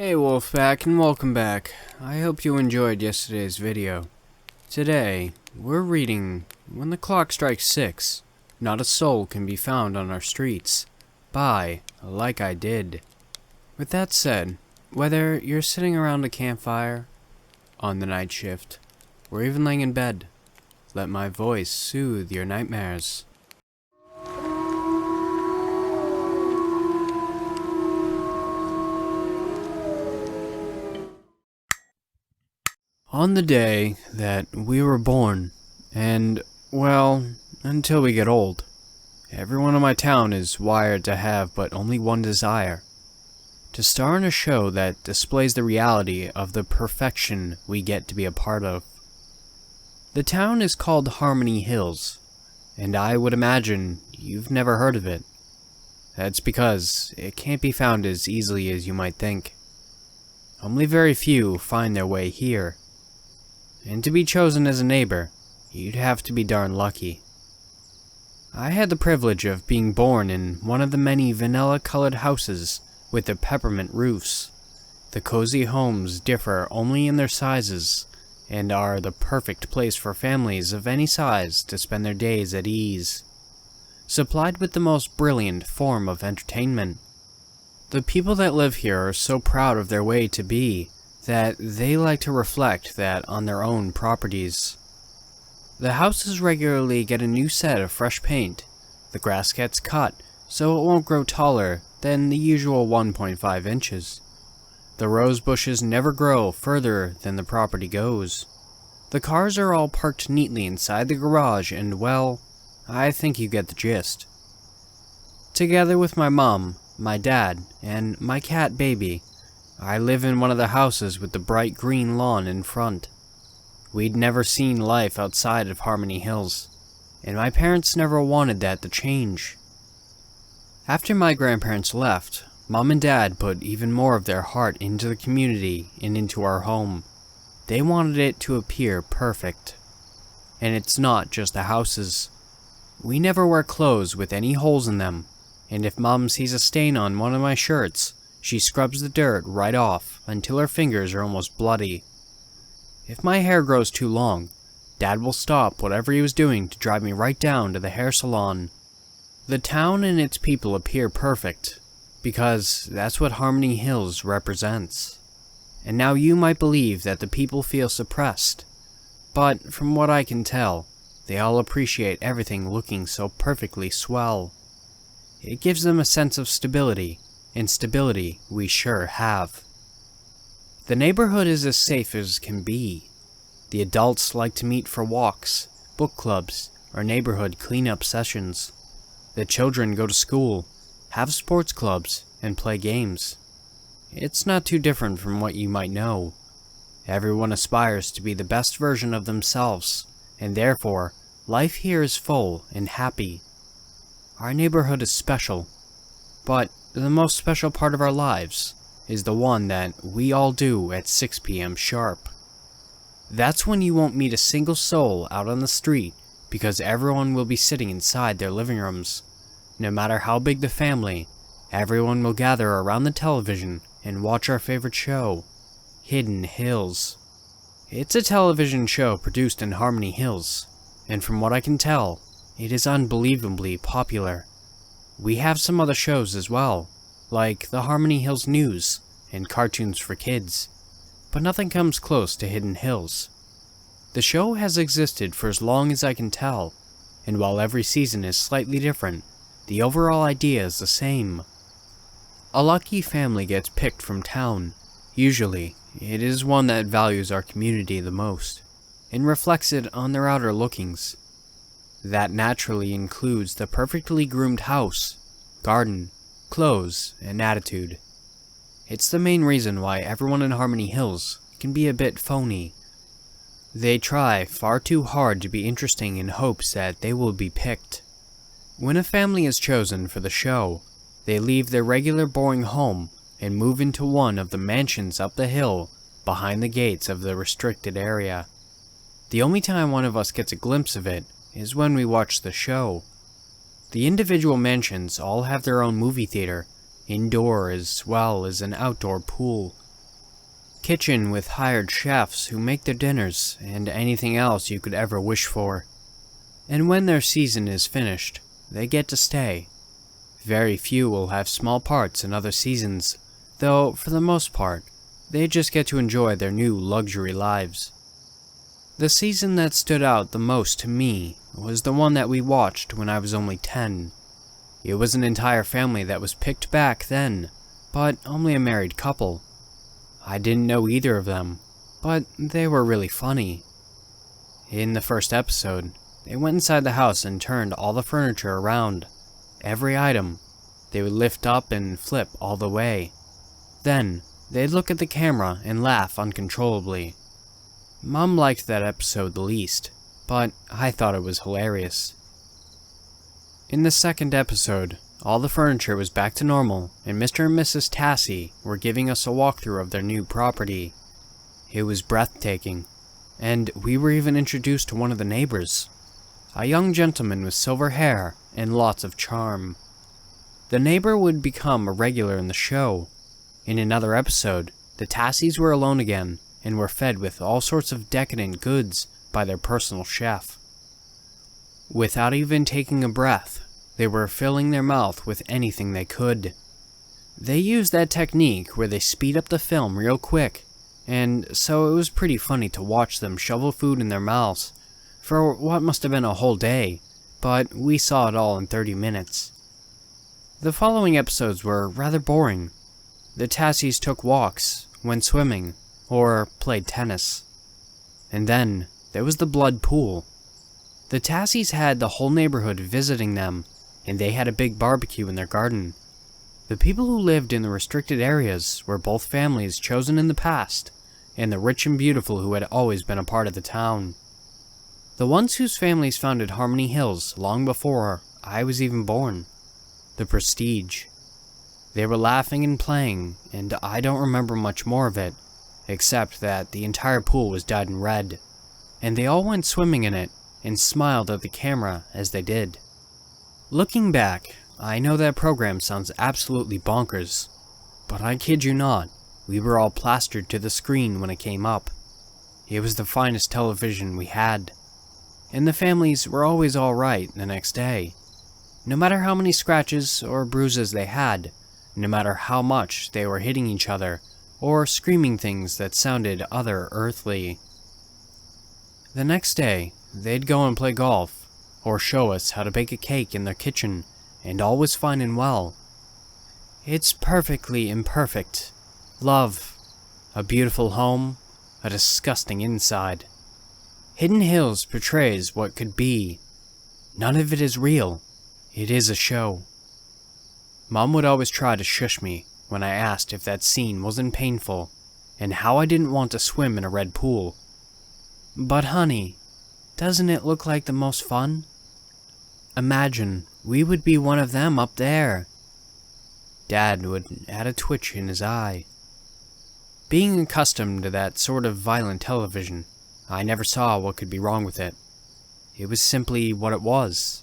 Hey Wolfpack, and welcome back. I hope you enjoyed yesterday's video. Today, we're reading When the Clock Strikes 6, Not a Soul Can Be Found on Our Streets, by Like I Did. With that said, whether you're sitting around a campfire, on the night shift, or even laying in bed, let my voice soothe your nightmares. On the day that we were born, and, well, until we get old, everyone in my town is wired to have but only one desire: to star in a show that displays the reality of the perfection we get to be a part of. The town is called Harmony Hills, and I would imagine you've never heard of it. That's because it can't be found as easily as you might think. Only very few find their way here. And to be chosen as a neighbor, you'd have to be darn lucky. I had the privilege of being born in one of the many vanilla-colored houses with their peppermint roofs. The cozy homes differ only in their sizes, and are the perfect place for families of any size to spend their days at ease. Supplied with the most brilliant form of entertainment. The people that live here are so proud of their way to be, that they like to reflect that on their own properties. The houses regularly get a new set of fresh paint, the grass gets cut so it won't grow taller than the usual 1.5 inches. The rose bushes never grow further than the property goes. The cars are all parked neatly inside the garage and, well, I think you get the gist. Together with my mom, my dad, and my cat Baby, I live in one of the houses with the bright green lawn in front. We'd never seen life outside of Harmony Hills, and my parents never wanted that to change. After my grandparents left, Mom and Dad put even more of their heart into the community and into our home. They wanted it to appear perfect. And it's not just the houses. We never wear clothes with any holes in them, and if Mom sees a stain on one of my shirts, she scrubs the dirt right off until her fingers are almost bloody. If my hair grows too long, Dad will stop whatever he was doing to drive me right down to the hair salon. The town and its people appear perfect, because that's what Harmony Hills represents. And now you might believe that the people feel suppressed, but from what I can tell, they all appreciate everything looking so perfectly swell. It gives them a sense of stability, and stability we sure have. The neighborhood is as safe as can be. The adults like to meet for walks, book clubs, or neighborhood cleanup sessions. The children go to school, have sports clubs, and play games. It's not too different from what you might know. Everyone aspires to be the best version of themselves, and therefore, life here is full and happy. Our neighborhood is special, but the most special part of our lives is the one that we all do at 6 p.m. sharp. That's when you won't meet a single soul out on the street because everyone will be sitting inside their living rooms. No matter how big the family, everyone will gather around the television and watch our favorite show, Hidden Hills. It's a television show produced in Harmony Hills, and from what I can tell, it is unbelievably popular. We have some other shows as well, like the Harmony Hills News and cartoons for kids, but nothing comes close to Hidden Hills. The show has existed for as long as I can tell, and while every season is slightly different, the overall idea is the same. A lucky family gets picked from town. Usually, it is one that values our community the most, and reflects it on their outer lookings. That naturally includes the perfectly groomed house, garden, clothes, and attitude. It's the main reason why everyone in Harmony Hills can be a bit phony. They try far too hard to be interesting in hopes that they will be picked. When a family is chosen for the show, they leave their regular boring home and move into one of the mansions up the hill behind the gates of the restricted area. The only time one of us gets a glimpse of it is when we watch the show. The individual mansions all have their own movie theater, indoor as well as an outdoor pool, kitchen with hired chefs who make their dinners and anything else you could ever wish for. And when their season is finished, they get to stay. Very few will have small parts in other seasons, though for the most part, they just get to enjoy their new luxury lives. The season that stood out the most to me was the one that we watched when I was only 10. It was an entire family that was picked back then, but only a married couple. I didn't know either of them, but they were really funny. In the first episode, they went inside the house and turned all the furniture around. Every item, they would lift up and flip all the way. Then, they'd look at the camera and laugh uncontrollably. Mom liked that episode the least, but I thought it was hilarious. In the second episode, all the furniture was back to normal, and Mr. and Mrs. Tassie were giving us a walkthrough of their new property. It was breathtaking, and we were even introduced to one of the neighbors, a young gentleman with silver hair and lots of charm. The neighbor would become a regular in the show. In another episode, the Tassies were alone again, and were fed with all sorts of decadent goods by their personal chef. Without even taking a breath, they were filling their mouth with anything they could. They used that technique where they speed up the film real quick, and so it was pretty funny to watch them shovel food in their mouths for what must have been a whole day, but we saw it all in 30 minutes. The following episodes were rather boring. The Tassies took walks, went swimming, or played tennis. And then there was the blood pool. The Tassies had the whole neighborhood visiting them, and they had a big barbecue in their garden. The people who lived in the restricted areas were both families chosen in the past, and the rich and beautiful who had always been a part of the town. The ones whose families founded Harmony Hills long before I was even born. The Prestige. They were laughing and playing, and I don't remember much more of it, except that the entire pool was dyed in red, and they all went swimming in it and smiled at the camera as they did. Looking back, I know that program sounds absolutely bonkers, but I kid you not, we were all plastered to the screen when it came up. It was the finest television we had, and the families were always alright the next day. No matter how many scratches or bruises they had, no matter how much they were hitting each other, or screaming things that sounded other-earthly. The next day, they'd go and play golf, or show us how to bake a cake in their kitchen, and all was fine and well. It's perfectly imperfect. Love. A beautiful home. A disgusting inside. Hidden Hills portrays what could be. None of it is real. It is a show. Mom would always try to shush me when I asked if that scene wasn't painful, and how I didn't want to swim in a red pool. But honey, doesn't it look like the most fun? Imagine we would be one of them up there. Dad would add a twitch in his eye. Being accustomed to that sort of violent television, I never saw what could be wrong with it. It was simply what it was.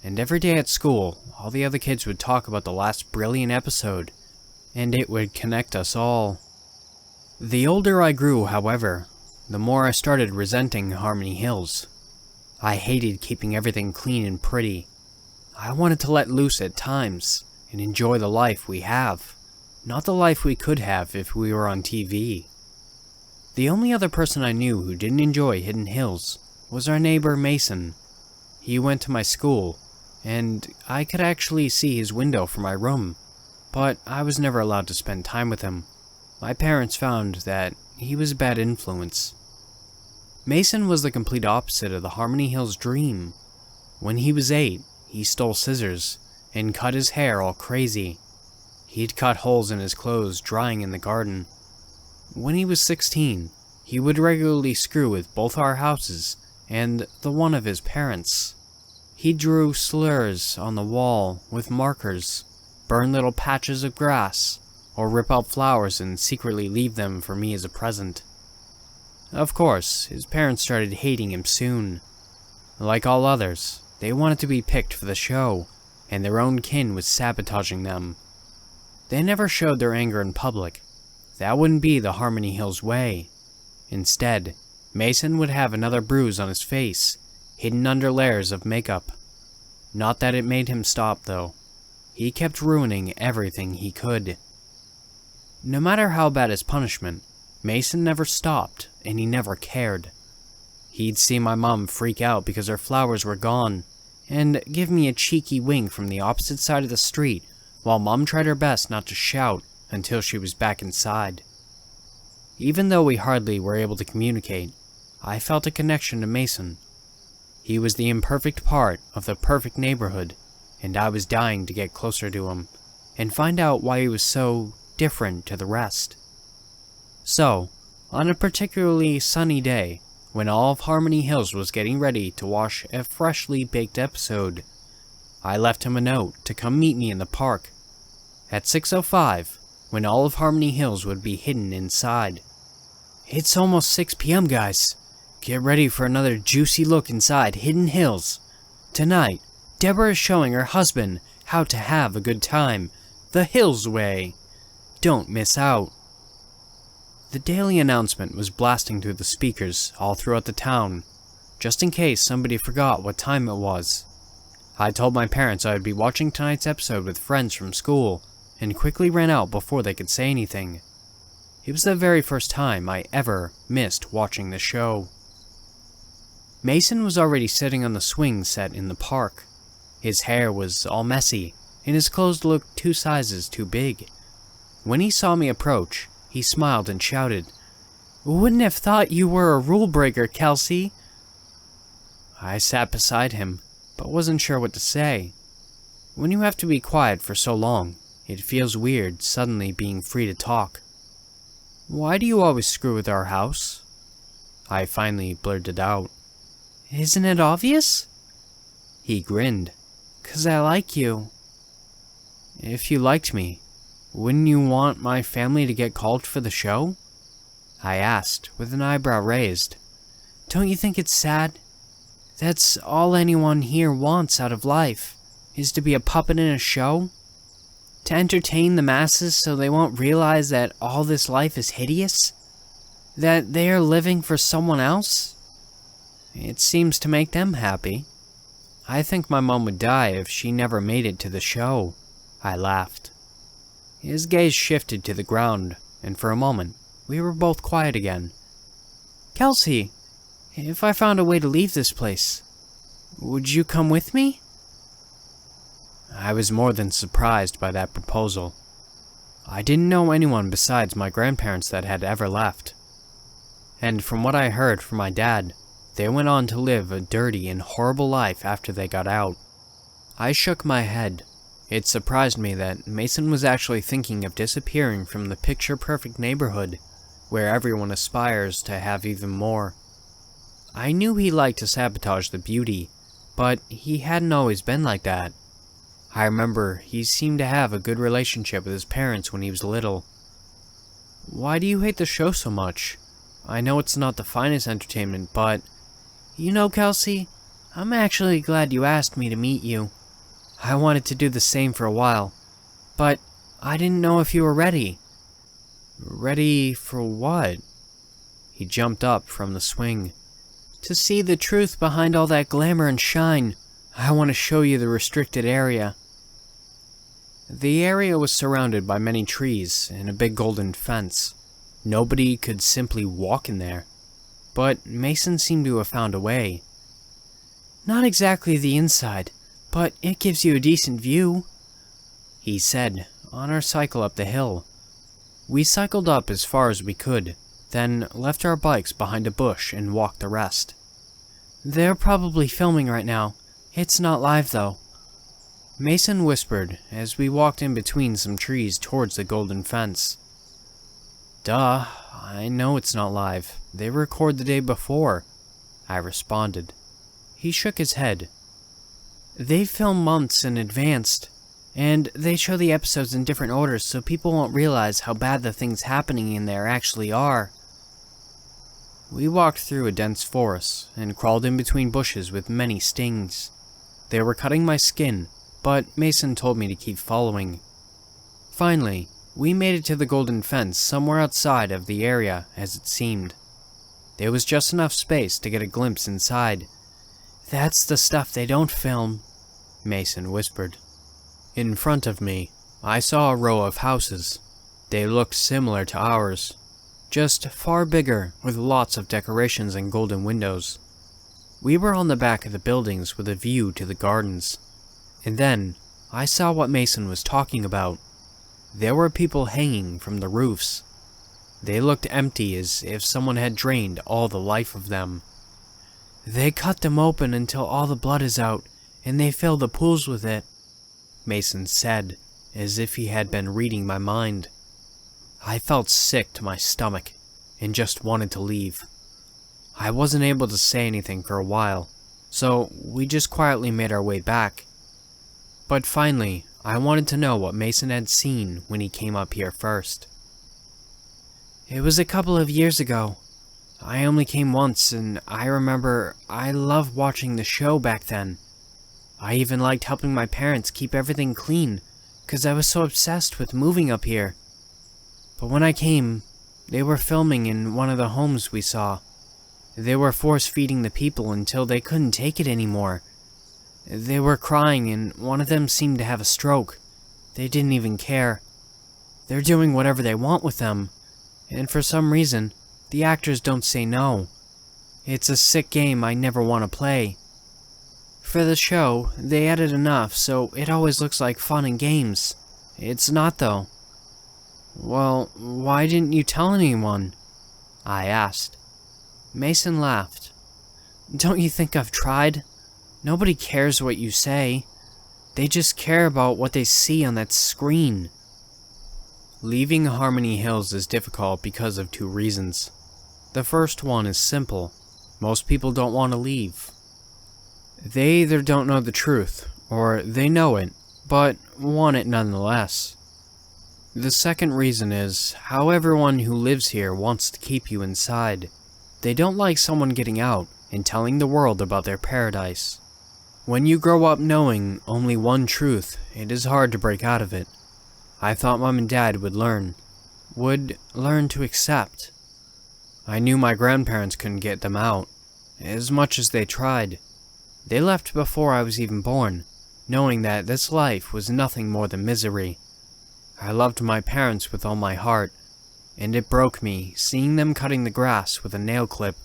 And every day at school, all the other kids would talk about the last brilliant episode, and it would connect us all. The older I grew, however, the more I started resenting Harmony Hills. I hated keeping everything clean and pretty. I wanted to let loose at times and enjoy the life we have, not the life we could have if we were on TV. The only other person I knew who didn't enjoy Hidden Hills was our neighbor Mason. He went to my school, and I could actually see his window from my room, but I was never allowed to spend time with him. My parents found that he was a bad influence. Mason was the complete opposite of the Harmony Hills dream. When he was 8, he stole scissors and cut his hair all crazy. He'd cut holes in his clothes drying in the garden. When he was 16, he would regularly screw with both our houses and the one of his parents. He drew slurs on the wall with markers, burn little patches of grass, or rip out flowers and secretly leave them for me as a present. Of course, his parents started hating him soon. Like all others, they wanted to be picked for the show, and their own kin was sabotaging them. They never showed their anger in public. that wouldn't be the Harmony Hills way. Instead, Mason would have another bruise on his face, hidden under layers of makeup. Not that it made him stop, though. He kept ruining everything he could. No matter how bad his punishment, Mason never stopped, and he never cared. He'd see my mom freak out because her flowers were gone, and give me a cheeky wink from the opposite side of the street, while Mom tried her best not to shout until she was back inside. Even though we hardly were able to communicate, I felt a connection to Mason. He was the imperfect part of the perfect neighborhood, and I was dying to get closer to him, and find out why he was so different to the rest. So, on a particularly sunny day, when all of Harmony Hills was getting ready to watch a freshly baked episode, I left him a note to come meet me in the park at 6:05, when all of Harmony Hills would be hidden inside. It's almost 6 p.m., guys. Get ready for another juicy look inside Hidden Hills. Tonight, Deborah is showing her husband how to have a good time, the Hills way. Don't miss out. The daily announcement was blasting through the speakers all throughout the town, just in case somebody forgot what time it was. I told my parents I would be watching tonight's episode with friends from school, and quickly ran out before they could say anything. It was the very first time I ever missed watching the show. Mason was already sitting on the swing set in the park. His hair was all messy, and his clothes looked 2 sizes too big. When he saw me approach, he smiled and shouted, "Wouldn't have thought you were a rule breaker, Kelsey." I sat beside him, but wasn't sure what to say. When you have to be quiet for so long, it feels weird suddenly being free to talk. "Why do you always screw with our house?" I finally blurted out. "Isn't it obvious?" He grinned. "'Cause I like you." "If you liked me, wouldn't you want my family to get called for the show?" I asked, with an eyebrow raised. "Don't you think it's sad? That's all anyone here wants out of life, is to be a puppet in a show? To entertain the masses so they won't realize that all this life is hideous? That they are living for someone else? It seems to make them happy. I think my mom would die if she never made it to the show." I laughed. His gaze shifted to the ground, and for a moment, we were both quiet again. "Kelsey, if I found a way to leave this place, would you come with me?" I was more than surprised by that proposal. I didn't know anyone besides my grandparents that had ever left. And from what I heard from my dad, they went on to live a dirty and horrible life after they got out. I shook my head. It surprised me that Mason was actually thinking of disappearing from the picture-perfect neighborhood, where everyone aspires to have even more. I knew he liked to sabotage the beauty, but he hadn't always been like that. I remember he seemed to have a good relationship with his parents when he was little. "Why do you hate the show so much? I know it's not the finest entertainment, but... You know, Kelsey, I'm actually glad you asked me to meet you. I wanted to do the same for a while, but I didn't know if you were ready." "Ready for what?" He jumped up from the swing. "To see the truth behind all that glamour and shine. I want to show you the restricted area." The area was surrounded by many trees and a big golden fence. Nobody could simply walk in there. But Mason seemed to have found a way. "Not exactly the inside, but it gives you a decent view," he said, on our cycle up the hill. We cycled up as far as we could, then left our bikes behind a bush and walked the rest. "They're probably filming right now. It's not live, though," Mason whispered as we walked in between some trees towards the golden fence. "Duh, I know it's not live. They record the day before," I responded. He shook his head. "They film months in advance, and they show the episodes in different orders so people won't realize how bad the things happening in there actually are." We walked through a dense forest and crawled in between bushes with many stings. They were cutting my skin, but Mason told me to keep following. Finally, We made it to the golden fence somewhere outside of the area, as it seemed. There was just enough space to get a glimpse inside. "That's the stuff they don't film," Mason whispered. In front of me, I saw a row of houses. They looked similar to ours, just far bigger with lots of decorations and golden windows. We were on the back of the buildings with a view to the gardens. And then, I saw what Mason was talking about. There were people hanging from the roofs. They looked empty, as if someone had drained all the life of them. "They cut them open until all the blood is out, and they fill the pools with it," Mason said, as if he had been reading my mind. I felt sick to my stomach, and just wanted to leave. I wasn't able to say anything for a while, so we just quietly made our way back. But finally, I wanted to know what Mason had seen when he came up here first. "It was a couple of years ago. I only came once, and I remember I loved watching the show back then. I even liked helping my parents keep everything clean, 'cause I was so obsessed with moving up here. But when I came, they were filming in one of the homes we saw. They were force-feeding the people until they couldn't take it anymore. They were crying, and one of them seemed to have a stroke. They didn't even care. They're doing whatever they want with them, and for some reason, the actors don't say no. It's a sick game I never want to play. For the show, they added enough so it always looks like fun and games. It's not though." "Well, why didn't you tell anyone?" I asked. Mason laughed. "Don't you think I've tried? Nobody cares what you say. They just care about what they see on that screen." Leaving Harmony Hills is difficult because of two reasons. The first one is simple. Most people don't want to leave. They either don't know the truth, or they know it, but want it nonetheless. The second reason is how everyone who lives here wants to keep you inside. They don't like someone getting out and telling the world about their paradise. When you grow up knowing only one truth, it is hard to break out of it. I thought Mom and Dad would learn to accept. I knew my grandparents couldn't get them out, as much as they tried. They left before I was even born, knowing that this life was nothing more than misery. I loved my parents with all my heart, and it broke me seeing them cutting the grass with a nail clip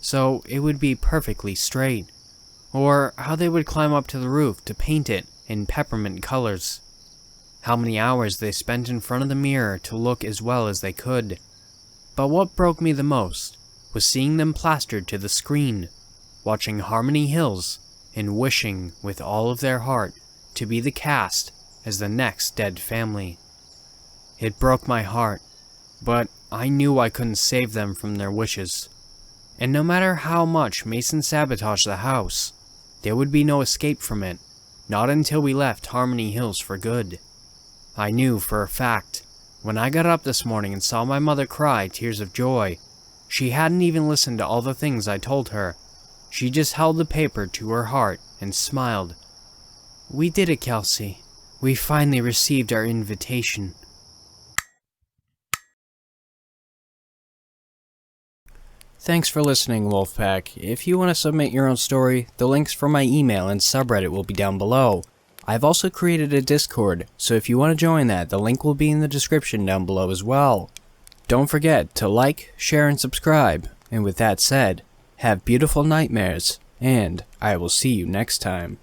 so it would be perfectly straight, or how they would climb up to the roof to paint it in peppermint colors. How many hours they spent in front of the mirror to look as well as they could. But what broke me the most was seeing them plastered to the screen, watching Harmony Hills and wishing with all of their heart to be the cast as the next dead family. It broke my heart, but I knew I couldn't save them from their wishes. And no matter how much Mason sabotaged the house, there would be no escape from it, not until we left Harmony Hills for good. I knew for a fact, when I got up this morning and saw my mother cry tears of joy, she hadn't even listened to all the things I told her. She just held the paper to her heart and smiled. "We did it, Kelsey. We finally received our invitation." Thanks for listening, Wolfpack. If you want to submit your own story, the links for my email and subreddit will be down below. I've also created a Discord, so if you want to join that, the link will be in the description down below as well. Don't forget to like, share, and subscribe. And with that said, have beautiful nightmares, and I will see you next time.